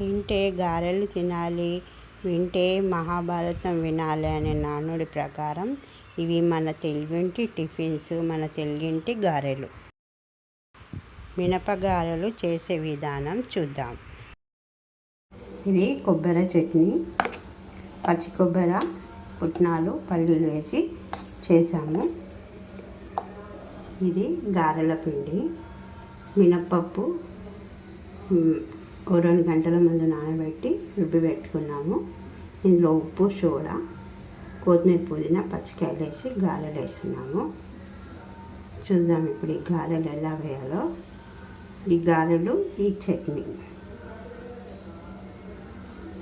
తింటే గారెలు తినాలి, వింటే మహాభారతం వినాలి అనే నానుడి ప్రకారం ఇవి మన తెలుగింటి టిఫిన్స్, మన తెలుగింటి గారెలు. మినపగారెలు చేసే విధానం చూద్దాం. ఇది కొబ్బరి చట్నీ, పచ్చి కొబ్బరి, పుట్నాలు, పల్లీలు వేసి చేసాము. ఇది గారెల పిండి, మినప్పప్పు 2 గంటల ముందు నానబెట్టి రుబ్బి పెట్టుకున్నాము. ఇందులో ఉప్పు, సోడా, కొత్తిమీర, పుదీనా, పచ్చికాయలు వేసి గారెలు వేస్తున్నాము. చూద్దాం ఇప్పుడు ఈ గారెలు ఎలా వేయాలో. ఈ గారెలు, ఈ చట్నీ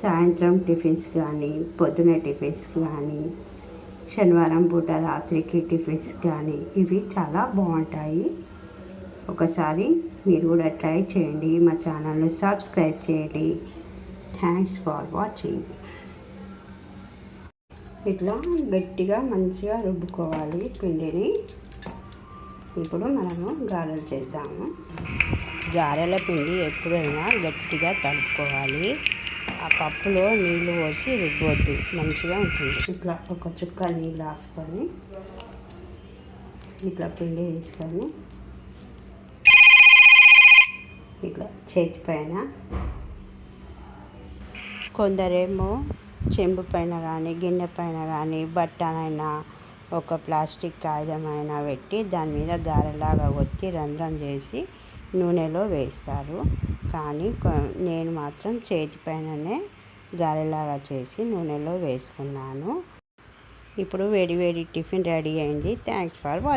సాయంత్రం టిఫిన్స్ కానీ, పొద్దున టిఫిన్స్ కానీ, శనివారం పూట రాత్రికి టిఫిన్స్ కానీ ఇవి చాలా బాగుంటాయి. ఒకసారి మీరు కూడా ట్రై చేయండి. మా ఛానల్ని సబ్స్క్రైబ్ చేయండి. Thanks for watching. ఇట్లా గట్టిగా మంచిగా రుబ్బుకోవాలి పిండిని. ఇప్పుడు మనము గారెలు చేద్దాము. గారెల పిండి ఎప్పుడైనా గట్టిగా తడుపుకోవాలి. ఆ కప్పులో నీళ్ళు పోసి రుబ్బొద్దు, మంచిగా ఉంటుంది. ఇట్లా ఒక చుక్క నీళ్ళు రాసుకొని ఇట్లా పిండి వేసుకొని ఇట్లా చేతి పైన, కొందరేమో చెంబు పైన కానీ, గిన్నె పైన కానీ, బట్టనైనా ఒక ప్లాస్టిక్ కాగితమైనా పెట్టి దాని మీద గారెలాగా ఒత్తి రంధ్రం చేసి నూనెలో వేస్తారు. కానీ నేను మాత్రం చేతి పైననే గారెలాగా చేసి నూనెలో వేసుకున్నాను. ఇప్పుడు వేడి వేడి టిఫిన్ రెడీ అయింది. Thanks for watching.